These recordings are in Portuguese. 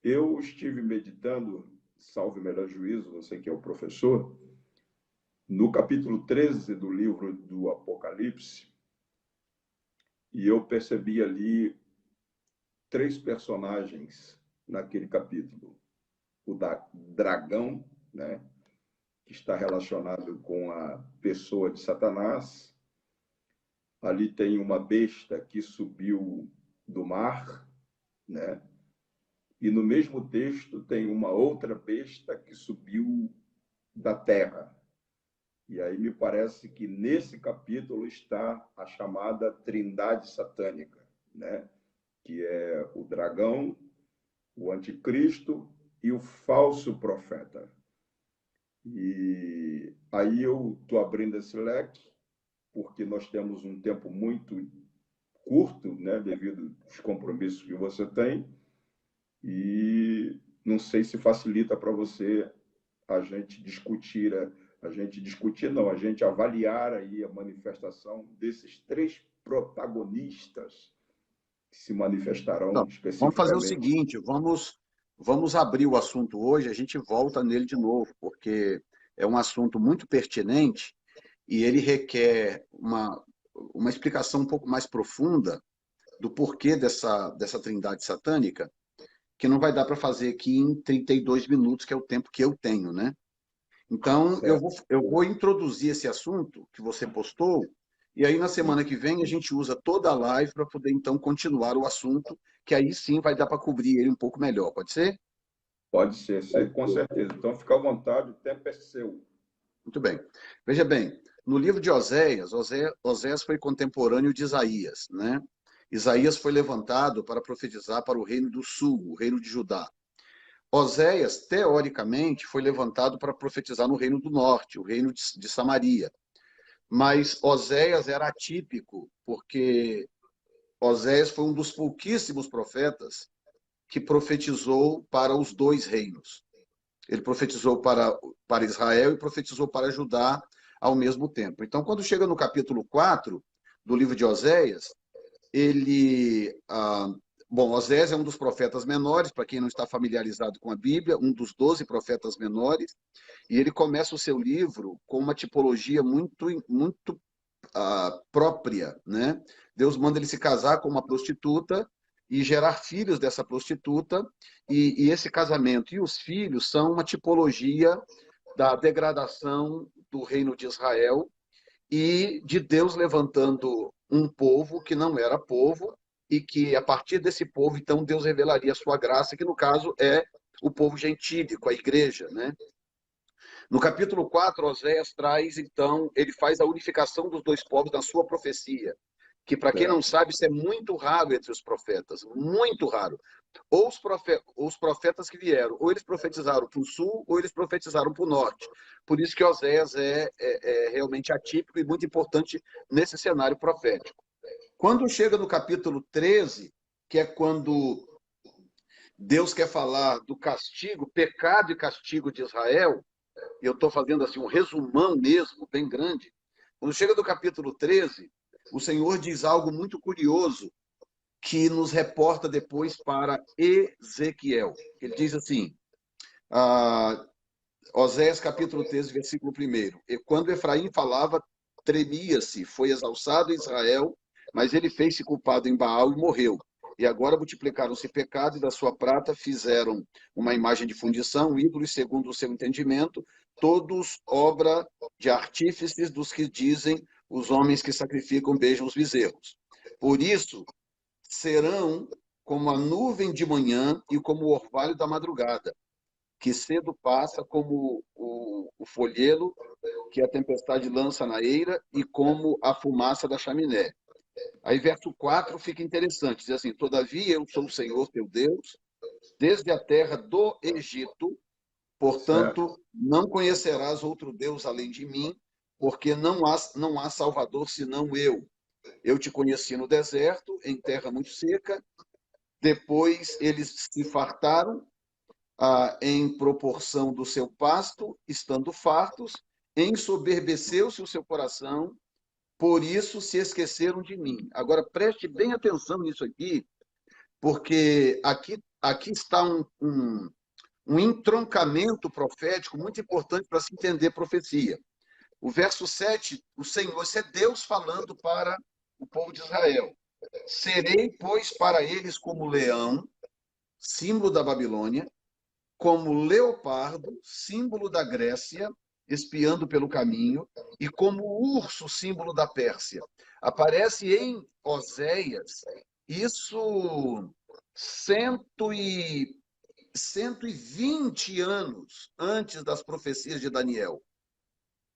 Eu estive meditando, salve o melhor juízo, você que é o professor, no capítulo 13 do livro do Apocalipse, e eu percebi ali três personagens naquele capítulo. O da dragão, né, que está relacionado com a pessoa de Satanás. Ali tem uma besta que subiu do mar, né? E no mesmo texto tem uma outra besta que subiu da terra. E aí me parece que nesse capítulo está a chamada Trindade Satânica, né? Que é o dragão, o anticristo e o falso profeta. E aí eu estou abrindo esse leque, porque nós temos um tempo muito curto, né, devido aos compromissos que você tem, e não sei se facilita para você a gente discutir, não, a gente avaliar aí a manifestação desses três protagonistas que se manifestarão Então, vamos fazer o especificamente. seguinte, vamos abrir o assunto hoje, a gente volta nele de novo, porque é um assunto muito pertinente e ele requer uma explicação um pouco mais profunda do porquê dessa trindade satânica, que não vai dar para fazer aqui em 32 minutos, que é o tempo que eu tenho, né? Então, Certo? eu vou introduzir esse assunto que você postou, e aí na semana que vem a gente usa toda a live para poder então continuar o assunto, que aí sim vai dar para cobrir ele um pouco melhor, pode ser? Pode ser, com certeza. Então, fica à vontade, o tempo é seu. Muito bem. Veja bem, no livro de Oséias, Oséias foi contemporâneo de Isaías, né? Isaías foi levantado para profetizar para o reino do sul, o reino de Judá. Oséias, teoricamente, foi levantado para profetizar no reino do norte, o reino de Samaria. Mas Oséias era atípico, porque Oséias foi um dos pouquíssimos profetas que profetizou para os dois reinos. Ele profetizou para Israel e profetizou para Judá ao mesmo tempo. Então, quando chega no capítulo 4 do livro de Oséias, ele. Bom, Osés é um dos profetas menores, para quem não está familiarizado com a Bíblia, um dos 12 profetas menores, e ele começa o seu livro com uma tipologia muito própria, né? Deus manda ele se casar com uma prostituta e gerar filhos dessa prostituta, e esse casamento e os filhos são uma tipologia da degradação do reino de Israel e de Deus levantando um povo que não era povo e que a partir desse povo então Deus revelaria a sua graça, que no caso é o povo gentílico, a igreja, né? No capítulo 4, Oséias traz, então, ele faz a unificação dos dois povos na sua profecia, que, para quem não Certo? sabe, isso é muito raro entre os profetas, muito raro. Ou os profetas que vieram, ou eles profetizaram para o sul, ou eles profetizaram para o norte. Por isso que Oséias é realmente atípico e muito importante nesse cenário profético. Quando chega no capítulo 13, que é quando Deus quer falar do castigo, pecado e castigo de Israel, eu estou fazendo assim um resumão mesmo, bem grande. Quando chega do capítulo 13, o Senhor diz algo muito curioso que nos reporta depois para Ezequiel. Ele diz assim, Oséias capítulo 13, versículo 1. E quando Efraim falava, tremia-se, foi exalçado Israel, mas ele fez-se culpado em Baal e morreu. E agora multiplicaram-se pecado e da sua prata fizeram uma imagem de fundição, ídolos segundo o seu entendimento, todos obra de artífices dos que dizem os homens que sacrificam beijam os bezerros. Por isso serão como a nuvem de manhã e como o orvalho da madrugada, que cedo passa como o folhelo que a tempestade lança na eira e como a fumaça da chaminé. Aí verso 4 fica interessante, diz assim, todavia eu sou o Senhor teu Deus, desde a terra do Egito, Certo? portanto não conhecerás outro Deus além de mim, porque não há Salvador senão eu. Eu te conheci no deserto, em terra muito seca, depois eles se fartaram, em proporção do seu pasto, estando fartos, ensoberbeceu-se o seu coração por isso se esqueceram de mim. Agora, preste bem atenção nisso aqui, porque aqui está um entroncamento profético muito importante para se entender profecia. O verso 7, o Senhor, isso é Deus falando para o povo de Israel. Serei, pois, para eles como leão, símbolo da Babilônia, como leopardo, símbolo da Grécia, espiando pelo caminho, e como urso, símbolo da Pérsia. Aparece em Oséias, isso 120 anos antes das profecias de Daniel.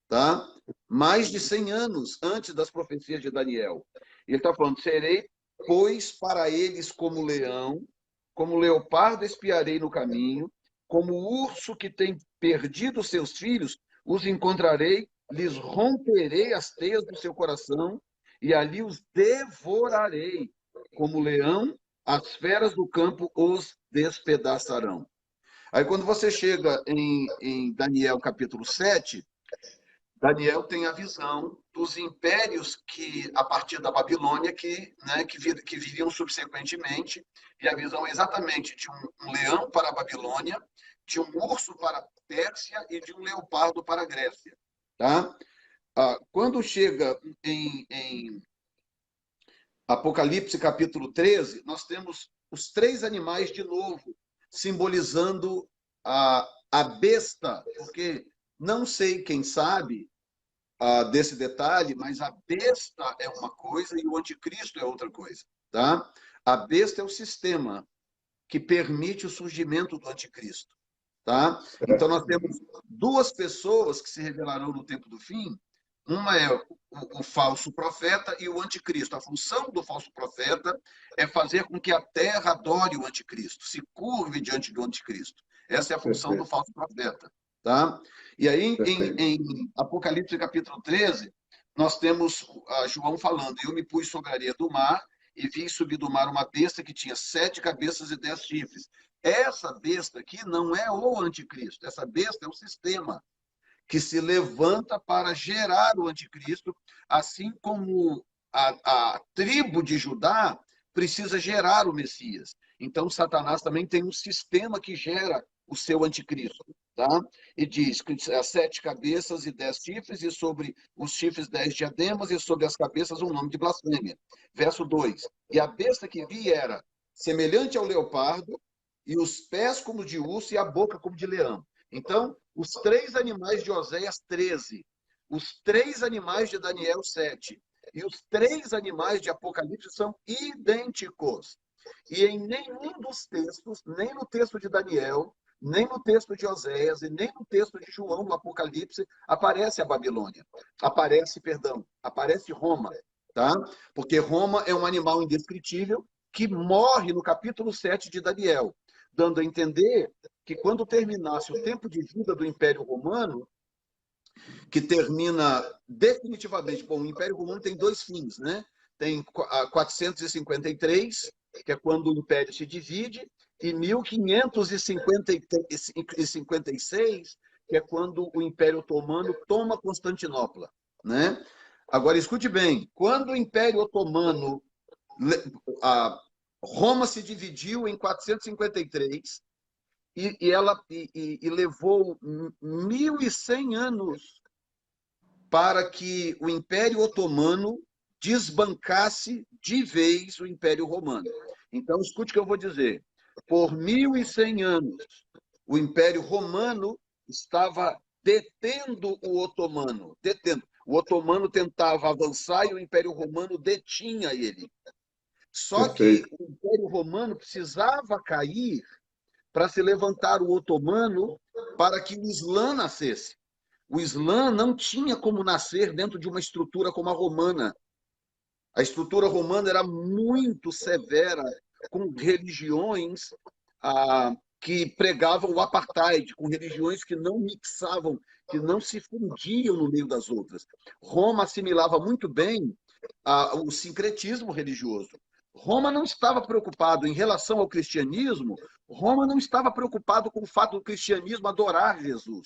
Tá? Mais de 100 anos antes das profecias de Daniel. Ele está falando, serei, pois, para eles como leão, como leopardo espiarei no caminho, como urso que tem perdido seus filhos, os encontrarei, lhes romperei as teias do seu coração e ali os devorarei. Como leão, as feras do campo os despedaçarão. Aí quando você chega em Daniel capítulo 7, Daniel tem a visão dos impérios que, a partir da Babilônia, que viriam subsequentemente, e a visão é exatamente de um leão para a Babilônia, de um urso para a Pérsia e de um leopardo para a Grécia. Tá? Quando chega em Apocalipse capítulo 13, nós temos os 3 animais de novo, simbolizando a besta, porque não sei quem sabe desse detalhe, mas a besta é uma coisa e o anticristo é outra coisa. Tá? A besta é o sistema que permite o surgimento do anticristo. Tá? Então, nós temos 2 pessoas que se revelarão no tempo do fim. Uma é o falso profeta e o anticristo. A função do falso profeta é fazer com que a terra adore o anticristo, se curve diante do anticristo. Essa é a função do falso profeta. Tá? E aí, em Apocalipse capítulo 13, nós temos João falando, eu me pus sobre a areia do mar e vi subir do mar uma besta que tinha 7 cabeças e 10 chifres. Essa besta aqui não é o anticristo, essa besta é o sistema que se levanta para gerar o anticristo, assim como a tribo de Judá precisa gerar o Messias. Então, Satanás também tem um sistema que gera o seu anticristo. Tá? E diz que 7 cabeças e 10 chifres, e sobre os chifres 10 diademas, e sobre as cabeças um nome de blasfêmia. Verso 2. E a besta que vi era semelhante ao leopardo, e os pés como de urso, e a boca como de leão. Então, os 3 animais de Oséias 13, os 3 animais de Daniel 7 e os 3 animais de Apocalipse são idênticos. E em nenhum dos textos, nem no texto de Daniel, nem no texto de Oséias e nem no texto de João, no Apocalipse, aparece a Babilônia. Aparece Roma, tá? Porque Roma é um animal indescritível que morre no capítulo 7 de Daniel, dando a entender que quando terminasse o tempo de vida do Império Romano, que termina definitivamente, bom, o Império Romano tem 2 fins, né? Tem 453, que é quando o Império se divide, e 1556, que é quando o Império Otomano toma Constantinopla, né? Agora, escute bem, quando o Império Otomano, Roma se dividiu em 453, e levou 1.100 anos para que o Império Otomano desbancasse de vez o Império Romano. Então, escute o que eu vou dizer. Por 1.100 anos, o Império Romano estava detendo o Otomano. O Otomano tentava avançar e o Império Romano detinha ele. Só que o Império Romano precisava cair para se levantar o otomano para que o Islã nascesse. O Islã não tinha como nascer dentro de uma estrutura como a romana. A estrutura romana era muito severa, com religiões que pregavam o apartheid, com religiões que não mixavam, que não se fundiam no meio das outras. Roma assimilava muito bem o sincretismo religioso. Roma não estava preocupado em relação ao cristianismo, Roma não estava preocupado com o fato do cristianismo adorar Jesus.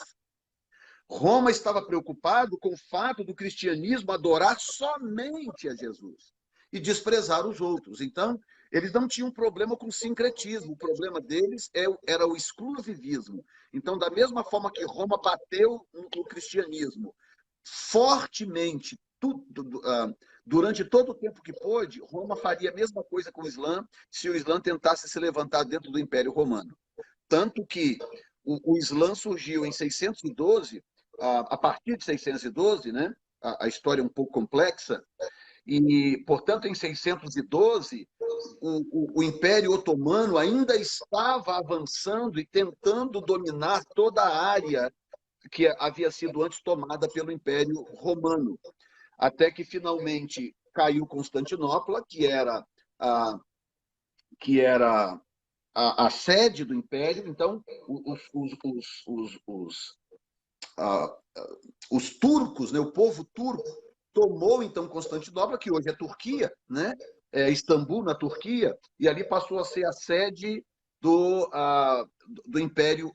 Roma estava preocupado com o fato do cristianismo adorar somente a Jesus e desprezar os outros. Então, eles não tinham problema com o sincretismo, o problema deles era o exclusivismo. Então, da mesma forma que Roma bateu no cristianismo fortemente, durante todo o tempo que pôde, Roma faria a mesma coisa com o Islã se o Islã tentasse se levantar dentro do Império Romano. Tanto que o Islã surgiu em 612, a partir de 612, né? A história é um pouco complexa, e, portanto, em 612, o Império Otomano ainda estava avançando e tentando dominar toda a área que havia sido antes tomada pelo Império Romano, até que finalmente caiu Constantinopla, que era a sede do Império. Então, os turcos, né, o povo turco, tomou então Constantinopla, que hoje é Turquia, né? Istambul, na Turquia, e ali passou a ser a sede do Império,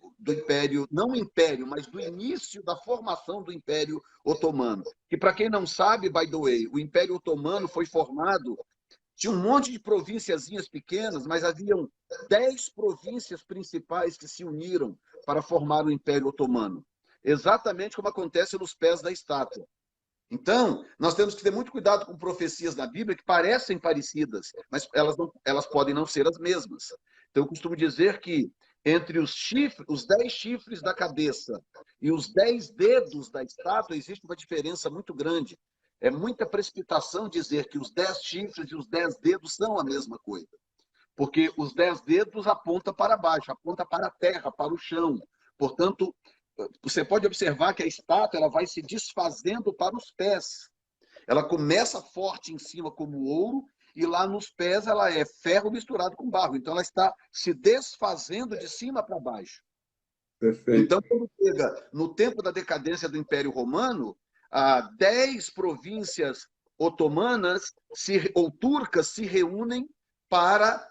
não Império, mas do início da formação do Império Otomano. Que, para quem não sabe, by the way, o Império Otomano foi formado, tinha um monte de provínciazinhas pequenas, mas haviam 10 províncias principais que se uniram para formar o Império Otomano. Exatamente como acontece nos pés da estátua. Então, nós temos que ter muito cuidado com profecias na Bíblia que parecem parecidas, mas elas podem não ser as mesmas. Então, eu costumo dizer que entre os 10 chifres da cabeça e os 10 dedos da estátua, existe uma diferença muito grande. É muita precipitação dizer que os 10 chifres e os 10 dedos são a mesma coisa. Porque os 10 dedos apontam para baixo, apontam para a terra, para o chão. Portanto, você pode observar que a estátua ela vai se desfazendo para os pés. Ela começa forte em cima como ouro e lá nos pés ela é ferro misturado com barro. Então ela está se desfazendo de cima para baixo. Perfeito. Então, quando chega no tempo da decadência do Império Romano, 10 províncias otomanas ou turcas se reúnem para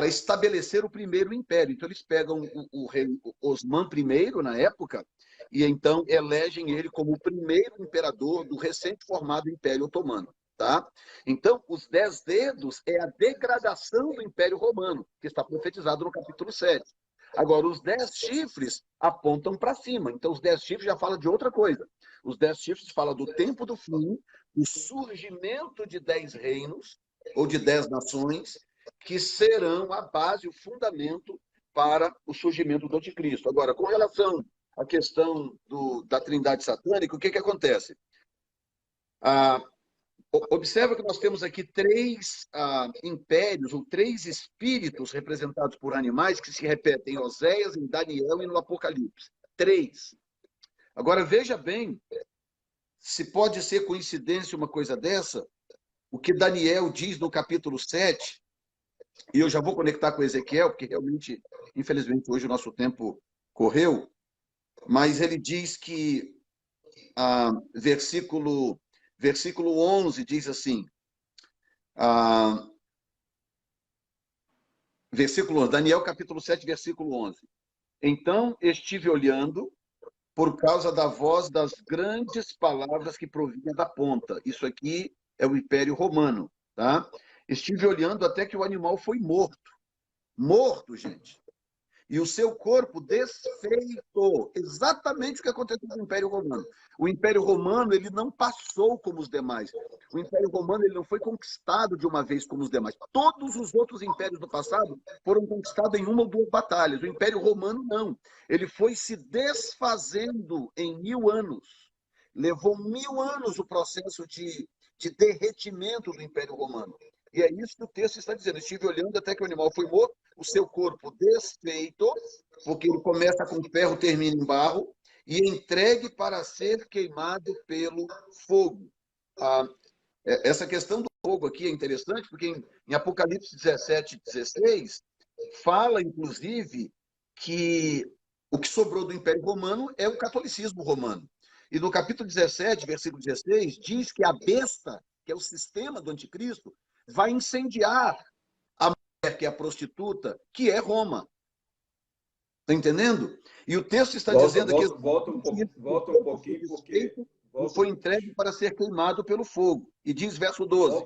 estabelecer o primeiro império. Então, eles pegam o rei Osman I, na época, e então elegem ele como o primeiro imperador do recém-formado Império Otomano. Tá? Então, os 10 dedos é a degradação do Império Romano, que está profetizado no capítulo 7. Agora, os 10 chifres apontam para cima. Então, os 10 chifres já falam de outra coisa. Os 10 chifres falam do tempo do fim, o surgimento de 10 reinos, ou de 10 nações, que serão a base, o fundamento para o surgimento do anticristo. Agora, com relação à questão da trindade satânica, o que acontece? Observa que nós temos aqui 3 impérios, ou 3 espíritos representados por animais que se repetem em Oséias, em Daniel e no Apocalipse. 3. Agora, veja bem, se pode ser coincidência uma coisa dessa, o que Daniel diz no capítulo 7, e eu já vou conectar com Ezequiel, porque realmente, infelizmente, hoje o nosso tempo correu, mas ele diz que, versículo 11 diz assim, Daniel capítulo 7, versículo 11. Então estive olhando por causa da voz das grandes palavras que provinha da ponta. Isso aqui é o Império Romano, tá? Estive olhando até que o animal foi morto. Morto, gente. E o seu corpo desfeito. Exatamente o que aconteceu com o Império Romano. O Império Romano ele não passou como os demais. O Império Romano ele não foi conquistado de uma vez como os demais. Todos os outros impérios do passado foram conquistados em uma ou 2 batalhas. O Império Romano não. Ele foi se desfazendo em 1000 anos. Levou 1000 anos o processo de derretimento do Império Romano. E é isso que o texto está dizendo. Estive olhando até que o animal foi morto, o seu corpo desfeito, porque ele começa com ferro, termina em barro, e entregue para ser queimado pelo fogo. Essa questão do fogo aqui é interessante, porque em Apocalipse 17, 16, fala, inclusive, que o que sobrou do Império Romano é o catolicismo romano. E no capítulo 17, versículo 16, diz que a besta, que é o sistema do anticristo, vai incendiar a mulher, que é a prostituta, que é Roma. Está entendendo? E o texto está dizendo que volta um pouquinho, porque... foi entregue para ser queimado pelo fogo. E diz, verso 12,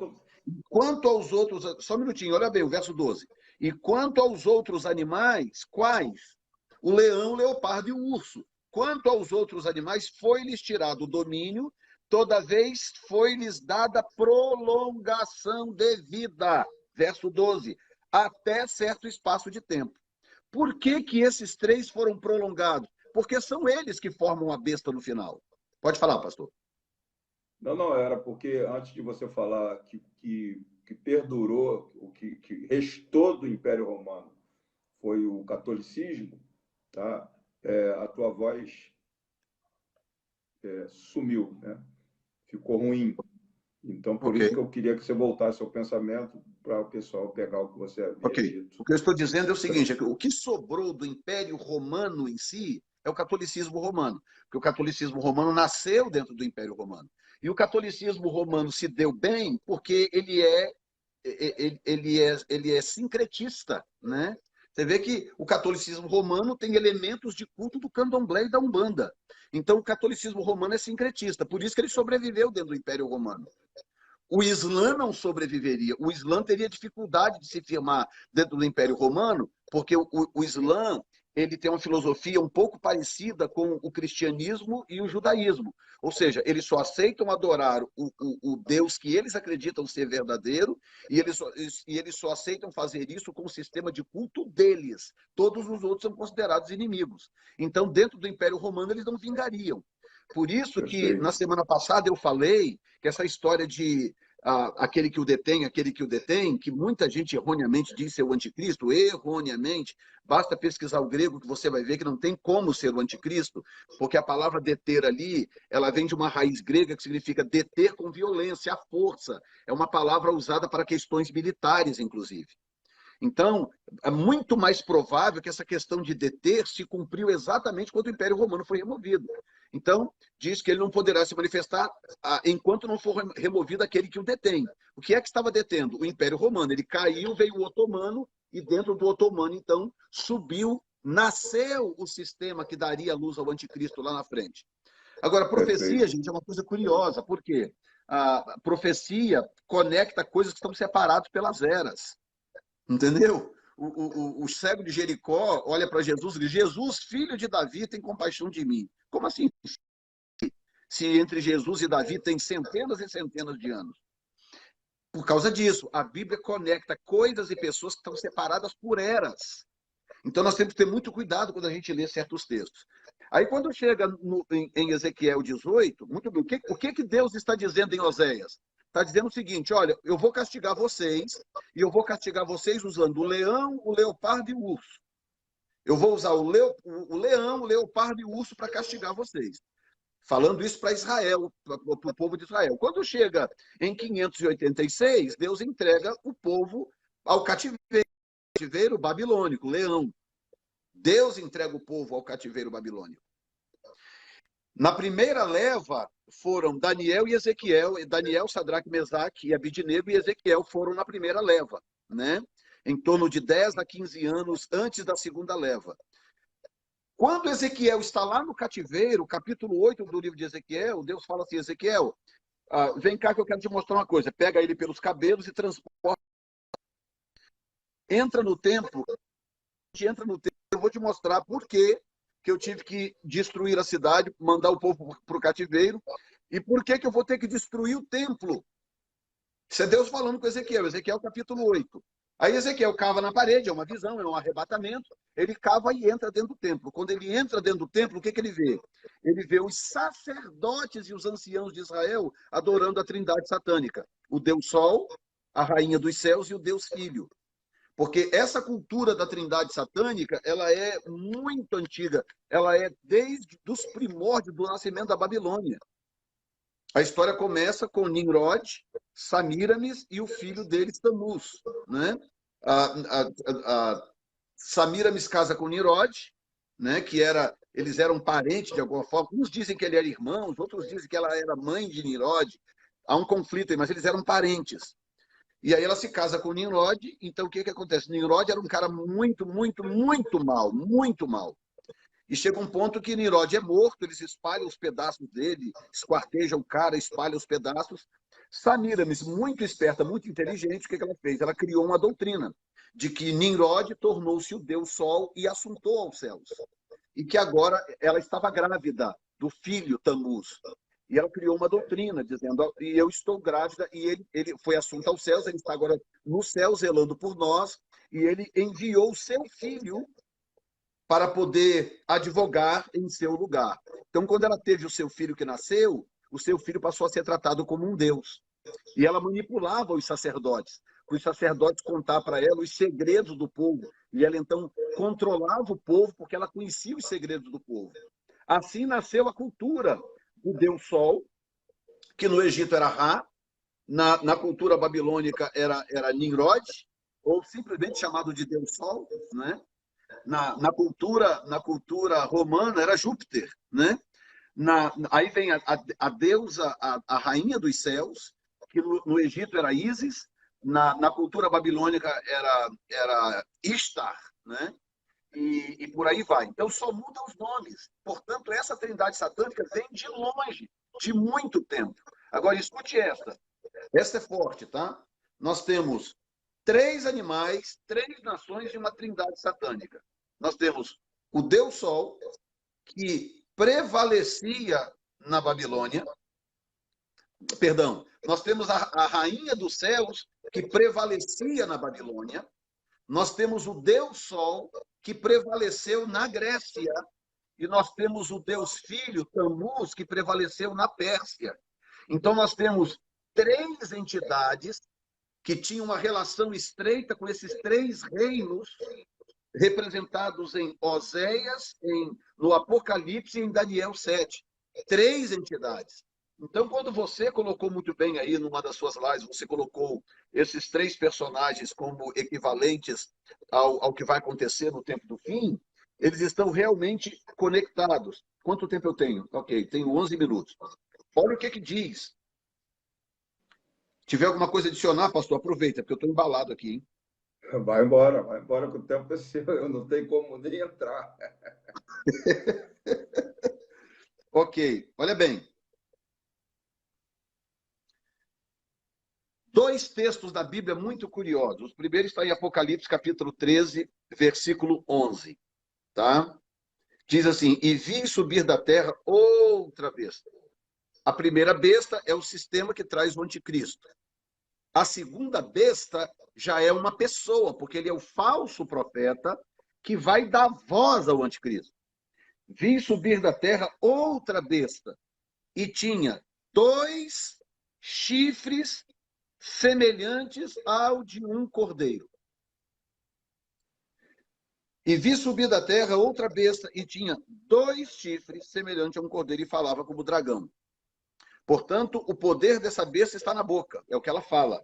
quanto aos outros... Só um minutinho, olha bem o verso 12. E quanto aos outros animais, quais? O leão, o leopardo e o urso. Quanto aos outros animais, foi-lhes tirado o domínio, toda vez foi-lhes dada prolongação de vida. Verso 12. Até certo espaço de tempo. Por que que esses três foram prolongados? Porque são eles que formam a besta no final. Pode falar, pastor. Não, era porque antes de você falar que perdurou, o que restou do Império Romano foi o catolicismo, tá? A tua voz sumiu, né? Ficou ruim. Então, por isso que eu queria que você voltasse ao pensamento para o pessoal pegar o que você havia dito. O que eu estou dizendo é o seguinte, é que o que sobrou do Império Romano em si é o catolicismo romano, porque o catolicismo romano nasceu dentro do Império Romano. E o catolicismo romano se deu bem porque ele é sincretista, né? Você vê que o catolicismo romano tem elementos de culto do candomblé e da umbanda. Então, o catolicismo romano é sincretista, por isso que ele sobreviveu dentro do Império Romano. O Islã não sobreviveria. O Islã teria dificuldade de se firmar dentro do Império Romano, porque o Islã ele tem uma filosofia um pouco parecida com o cristianismo e o judaísmo. Ou seja, eles só aceitam adorar o Deus que eles acreditam ser verdadeiro e eles só aceitam fazer isso com o sistema de culto deles. Todos os outros são considerados inimigos. Então, dentro do Império Romano, eles não vingariam. Por isso que, na semana passada, eu falei que essa história de aquele que o detém, que muita gente erroneamente diz ser o anticristo, erroneamente, basta pesquisar o grego que você vai ver que não tem como ser o anticristo, porque a palavra deter ali, ela vem de uma raiz grega que significa deter com violência, a força. É uma palavra usada para questões militares, inclusive. Então, é muito mais provável que essa questão de deter se cumpriu exatamente quando o Império Romano foi removido. Então, diz que ele não poderá se manifestar enquanto não for removido aquele que o detém. O que é que estava detendo? O Império Romano. Ele caiu, veio o otomano, e dentro do otomano, então, nasceu o sistema que daria luz ao anticristo lá na frente. Agora, a profecia, gente, é uma coisa curiosa. Por quê? A profecia conecta coisas que estão separadas pelas eras. Entendeu? O cego de Jericó olha para Jesus e diz, Jesus, filho de Davi, tem compaixão de mim. Como assim? Se entre Jesus e Davi tem centenas e centenas de anos. Por causa disso, a Bíblia conecta coisas e pessoas que estão separadas por eras. Então, nós temos que ter muito cuidado quando a gente lê certos textos. Aí, quando chega em Ezequiel 18, muito bem, o que Deus está dizendo em Oséias? Está dizendo o seguinte, olha, eu vou castigar vocês, e eu vou castigar vocês usando o leão, o leopardo e o urso. Eu vou usar o leão, o leopardo e o urso para castigar vocês. Falando isso para Israel, para o povo de Israel. Quando chega em 586, Deus entrega o povo ao cativeiro babilônico, leão. Deus entrega o povo ao cativeiro babilônico. Na primeira leva foram Daniel e Ezequiel, Daniel, Sadraque, Mesaque e Abidnego, e Ezequiel foram na primeira leva, né? Em torno de 10 a 15 anos antes da segunda leva. Quando Ezequiel está lá no cativeiro, capítulo 8 do livro de Ezequiel, Deus fala assim, Ezequiel, vem cá que eu quero te mostrar uma coisa. Pega ele pelos cabelos e transporta. Entra no templo, eu vou te mostrar por que eu tive que destruir a cidade, mandar o povo para o cativeiro, e por que eu vou ter que destruir o templo. Isso é Deus falando com Ezequiel, Ezequiel capítulo 8. Aí Ezequiel cava na parede, é uma visão, é um arrebatamento, ele cava e entra dentro do templo. Quando ele entra dentro do templo, o que ele vê? Ele vê os sacerdotes e os anciãos de Israel adorando a trindade satânica. O Deus Sol, a rainha dos céus e o Deus Filho. Porque essa cultura da trindade satânica, ela é muito antiga. Ela é desde os primórdios do nascimento da Babilônia. A história começa com Nimrod, Samíramis e o filho deles, Tamuz. Né? Samíramis casa com Nimrod, né? Eles eram parentes de alguma forma. Uns dizem que ele era irmão, outros dizem que ela era mãe de Nimrod. Há um conflito aí, mas eles eram parentes. E aí ela se casa com Nimrod. Então o que acontece? Nimrod era um cara muito, muito, muito mal, muito mal. E chega um ponto que Nimrod é morto, eles espalham os pedaços dele, esquartejam o cara, espalham os pedaços. Samiramis, muito esperta, muito inteligente, o que ela fez? Ela criou uma doutrina de que Nimrod tornou-se o Deus Sol e assuntou aos céus. E que agora ela estava grávida do filho Tammuz. E ela criou uma doutrina dizendo, e eu estou grávida, e ele foi assunto aos céus, ele está agora no céu zelando por nós, e ele enviou o seu filho para poder advogar em seu lugar. Então, quando ela teve o seu filho que nasceu, o seu filho passou a ser tratado como um deus. E ela manipulava os sacerdotes contar para ela os segredos do povo. E ela, então, controlava o povo porque ela conhecia os segredos do povo. Assim nasceu a cultura do Deus Sol, que no Egito era Ra, na cultura babilônica era Nimrod, ou simplesmente chamado de Deus Sol, né? Na cultura romana era Júpiter, né? Aí vem a deusa, a rainha dos céus, que no Egito era Ísis, na cultura babilônica era Ishtar, né? E por aí vai. Então só mudam os nomes. Portanto, essa trindade satânica vem de longe, de muito tempo. Agora, escute essa. Essa é forte, tá? Nós temos 3 animais, 3 nações e uma trindade satânica. Nós temos o Deus Sol, que prevalecia na Babilônia. Perdão, nós temos a rainha dos céus, que prevalecia na Babilônia. Nós temos o Deus Sol, que prevaleceu na Grécia. E nós temos o Deus Filho, Tammuz, que prevaleceu na Pérsia. Então, nós temos 3 entidades que tinham uma relação estreita com esses 3 reinos representados em Oséias, no Apocalipse e em Daniel 7. 3 entidades. Então, quando você colocou muito bem aí numa das suas lives, você colocou esses 3 personagens como equivalentes ao que vai acontecer no tempo do fim, eles estão realmente conectados. Quanto tempo eu tenho? Ok, tenho 11 minutos. Olha o que diz. Se tiver alguma coisa a adicionar, pastor, aproveita, porque eu estou embalado aqui, hein? Vai embora, que o tempo é seu, eu não tenho como nem entrar. Ok, olha bem. 2 textos da Bíblia muito curiosos. O primeiro está em Apocalipse, capítulo 13, versículo 11. Tá? Diz assim, e vi subir da terra outra besta. A primeira besta é o sistema que traz o anticristo. A segunda besta já é uma pessoa, porque ele é o falso profeta que vai dar voz ao anticristo. Vi subir da terra outra besta, e tinha 2 chifres semelhantes ao de um cordeiro. E vi subir da terra outra besta, e tinha 2 chifres semelhantes a um cordeiro, e falava como dragão. Portanto, o poder dessa besta está na boca, é o que ela fala.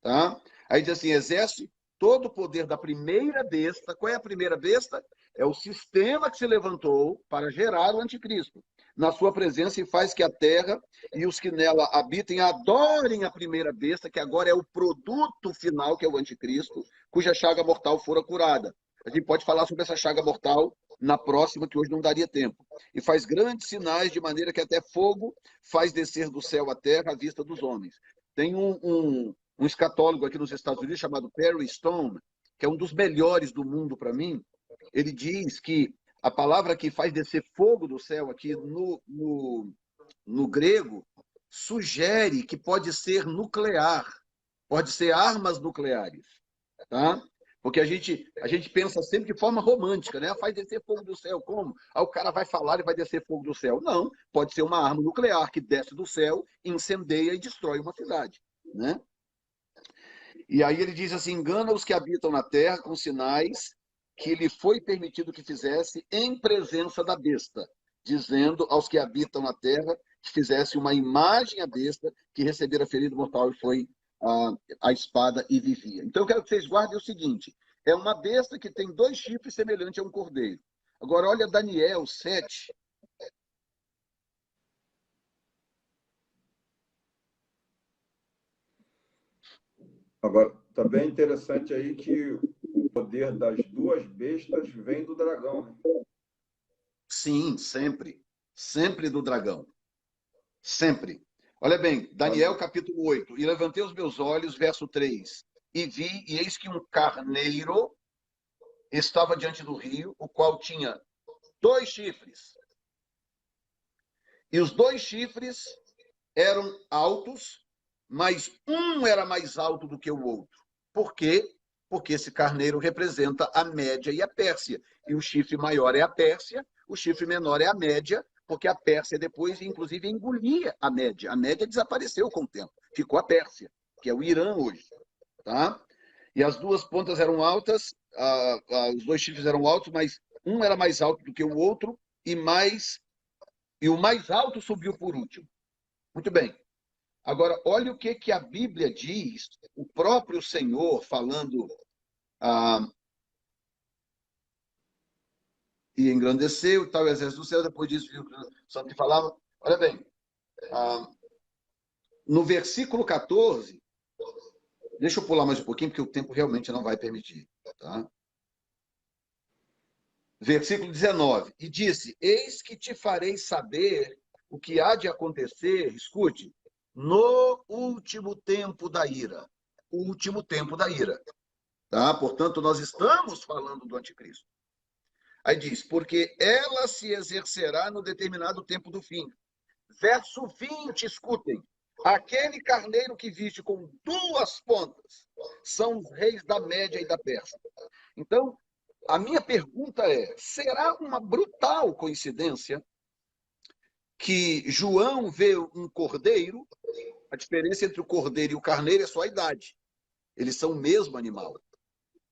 Tá? Aí diz assim, exerce todo o poder da primeira besta. Qual é a primeira besta? É o sistema que se levantou para gerar o anticristo. Na sua presença, e faz que a terra e os que nela habitem adorem a primeira besta, que agora é o produto final, que é o anticristo, cuja chaga mortal fora curada. A gente pode falar sobre essa chaga mortal na próxima, que hoje não daria tempo. E faz grandes sinais, de maneira que até fogo faz descer do céu a terra à vista dos homens. Tem um escatólogo aqui nos Estados Unidos chamado Perry Stone, que é um dos melhores do mundo para mim. Ele diz que a palavra que faz descer fogo do céu aqui no grego sugere que pode ser nuclear, pode ser armas nucleares, tá? Porque a gente pensa sempre de forma romântica, né? Faz descer fogo do céu, como? Aí o cara vai falar e vai descer fogo do céu. Não, pode ser uma arma nuclear que desce do céu, incendeia e destrói uma cidade, né? E aí ele diz assim, engana os que habitam na terra com sinais que lhe foi permitido que fizesse em presença da besta, dizendo aos que habitam na terra que fizesse uma imagem à besta, que recebera ferido mortal e foi a espada e vivia. Então eu quero que vocês guardem o seguinte, é uma besta que tem 2 chifres semelhante a um cordeiro. Agora olha Daniel 7, Agora, também é interessante aí que o poder das duas bestas vem do dragão, né? Sim, sempre. Sempre do dragão. Sempre. Olha bem, Daniel Quando... capítulo 8. E levantei os meus olhos, verso 3. E vi, e eis que um carneiro estava diante do rio, o qual tinha 2 chifres. E os 2 chifres eram altos, mas um era mais alto do que o outro. Por quê? Porque esse carneiro representa a Média e a Pérsia. E o chifre maior é a Pérsia, o chifre menor é a Média, porque a Pérsia depois, inclusive, engolia a Média. A Média desapareceu com o tempo, ficou a Pérsia, que é o Irã hoje. Tá? E as duas pontas eram altas, os 2 chifres eram altos, mas um era mais alto do que o outro, e o mais alto subiu por último. Muito bem. Agora, olha o que a Bíblia diz, o próprio Senhor falando, e engrandeceu, tal exército do céu, depois disso, viu que o santo falava. Olha bem, no versículo 14, deixa eu pular mais um pouquinho, porque o tempo realmente não vai permitir. Tá? Versículo 19, e disse, eis que te farei saber o que há de acontecer, escute, no último tempo da ira. O último tempo da ira. Tá? Portanto, nós estamos falando do anticristo. Aí diz, porque ela se exercerá no determinado tempo do fim. Verso 20, escutem. Aquele carneiro que viste com 2 pontas são os reis da Média e da Pérsia. Então, a minha pergunta é, será uma brutal coincidência que João vê um cordeiro? A diferença entre o cordeiro e o carneiro é só a idade. Eles são o mesmo animal.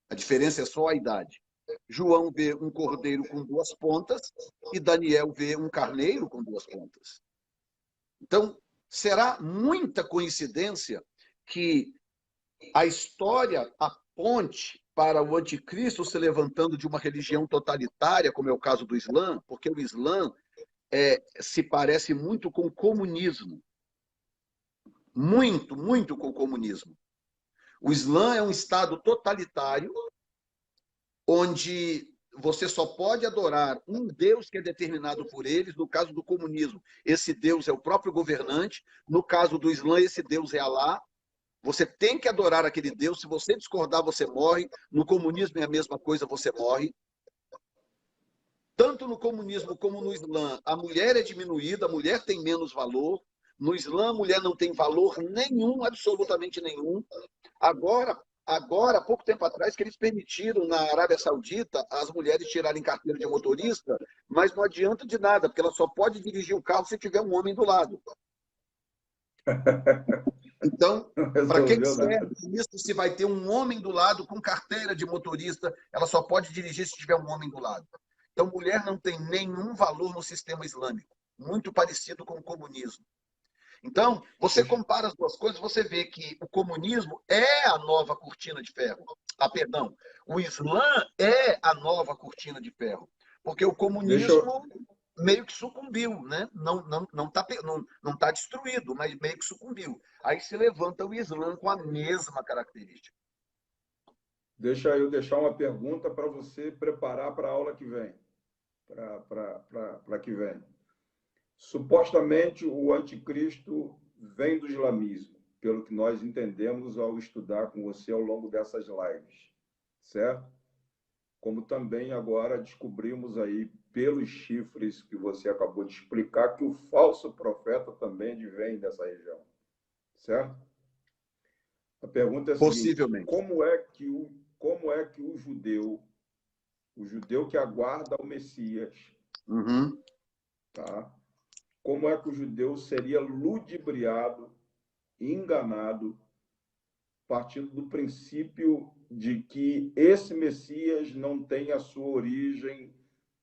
A diferença é só a idade. João vê um cordeiro com 2 pontas e Daniel vê um carneiro com 2 pontas. Então, será muita coincidência que a história aponte para o anticristo se levantando de uma religião totalitária, como é o caso do Islã, porque o Islã se parece muito com o comunismo. Muito, muito com o comunismo. O Islã é um estado totalitário onde você só pode adorar um Deus que é determinado por eles. No caso do comunismo, esse Deus é o próprio governante. No caso do Islã, esse Deus é Alá. Você tem que adorar aquele Deus. Se você discordar, você morre. No comunismo é a mesma coisa, você morre. Tanto no comunismo como no Islã, a mulher é diminuída, a mulher tem menos valor. No Islã, a mulher não tem valor nenhum, absolutamente nenhum. Agora, há pouco tempo atrás, que eles permitiram na Arábia Saudita as mulheres tirarem carteira de motorista, mas não adianta de nada, porque ela só pode dirigir o carro se tiver um homem do lado. Então, para que serve isso se vai ter um homem do lado com carteira de motorista? Ela só pode dirigir se tiver um homem do lado. Então, mulher não tem nenhum valor no sistema islâmico, muito parecido com o comunismo. Então, você compara as duas coisas, você vê que o comunismo é a nova cortina de ferro. Perdão, o Islã é a nova cortina de ferro, porque o comunismo meio que sucumbiu, né? Não tá destruído, mas meio que sucumbiu. Aí se levanta o Islã com a mesma característica. Deixa eu deixar uma pergunta para você preparar para a aula que vem. Para que vem. Supostamente o anticristo vem do islamismo, pelo que nós entendemos ao estudar com você ao longo dessas lives, certo? Como também agora descobrimos aí pelos chifres que você acabou de explicar que o falso profeta também vem dessa região, certo? A pergunta é a seguinte: possivelmente, como é que o judeu que aguarda o Messias, tá? Como é que o judeu seria ludibriado, enganado, partindo do princípio de que esse Messias não tem a sua origem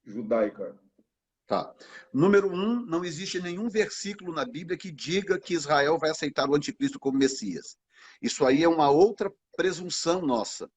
judaica? Tá. Número 1, não existe nenhum versículo na Bíblia que diga que Israel vai aceitar o anticristo como Messias. Isso aí é uma outra presunção nossa.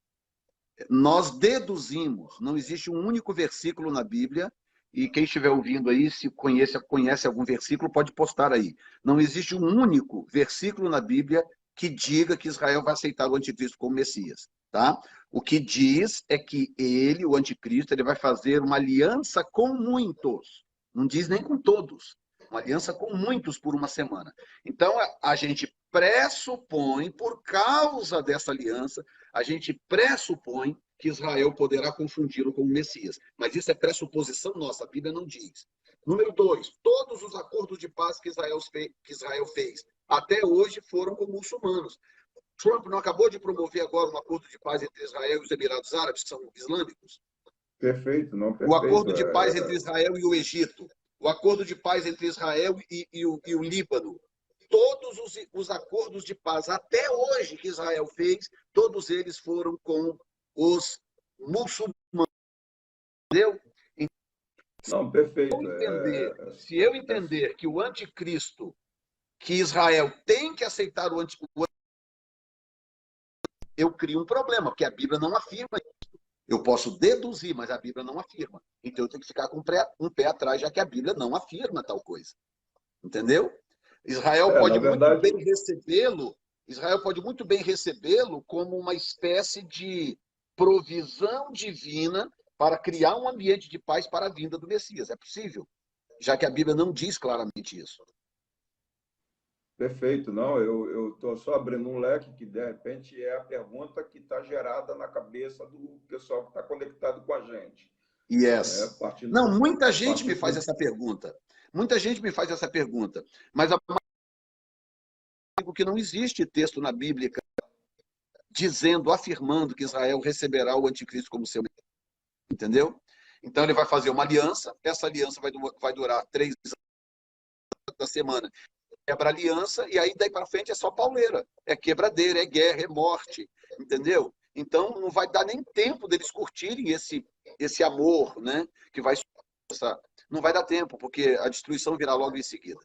Nós deduzimos, não existe um único versículo na Bíblia, e quem estiver ouvindo aí, se conhece algum versículo, pode postar aí. Não existe um único versículo na Bíblia que diga que Israel vai aceitar o anticristo como Messias, tá? O que diz é que ele, o anticristo, ele vai fazer uma aliança com muitos. Não diz nem com todos. Uma aliança com muitos por uma semana. Então, a gente pressupõe, por causa dessa aliança, a gente pressupõe que Israel poderá confundi-lo com o Messias. Mas isso é pressuposição nossa, a Bíblia não diz. Número 2, todos os acordos de paz que Israel fez até hoje foram com muçulmanos. Trump não acabou de promover agora um acordo de paz entre Israel e os Emirados Árabes, que são islâmicos? Perfeito, não, O perfeito. acordo de paz entre Israel e o Egito, o acordo de paz entre Israel e o Líbano. Todos os acordos de paz até hoje que Israel fez, todos eles foram com os muçulmanos. Entendeu? Não, perfeito. Se eu entender que o anticristo, que Israel tem que aceitar o anticristo, eu crio um problema, porque a Bíblia não afirma isso. Eu posso deduzir, mas a Bíblia não afirma. Então eu tenho que ficar com um pé atrás, já que a Bíblia não afirma tal coisa. Entendeu? Israel pode muito bem recebê-lo, Israel pode muito bem recebê-lo como uma espécie de provisão divina para criar um ambiente de paz para a vinda do Messias. É possível, já que a Bíblia não diz claramente isso. Perfeito. Não, eu estou só abrindo um leque que, de repente, é a pergunta que está gerada na cabeça do pessoal que está conectado com a gente. Yes. Não, muita gente me faz essa pergunta. Muita gente me faz essa pergunta. Mas que não existe texto na Bíblia dizendo, afirmando que Israel receberá o anticristo como seu. Entendeu? Então ele vai fazer uma aliança, essa aliança vai durar 3 anos da semana. Quebra a aliança, e aí daí para frente é só pauleira. É quebradeira, é guerra, é morte. Entendeu? Então não vai dar nem tempo deles curtirem esse amor, né? Que vai. Não vai dar tempo, porque a destruição virá logo em seguida.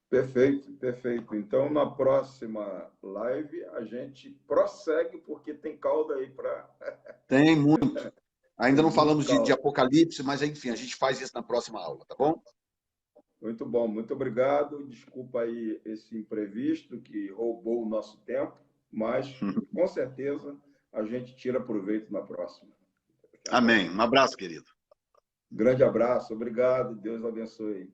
Perfeito, perfeito. Então, na próxima live, a gente prossegue, porque tem caldo aí para... Tem muito. Ainda não falamos de Apocalipse, mas, enfim, a gente faz isso na próxima aula, tá bom? Muito bom, muito obrigado. Desculpa aí esse imprevisto que roubou o nosso tempo, mas, com certeza, a gente tira proveito na próxima. Amém. Um abraço, querido. Grande abraço, obrigado. Deus abençoe.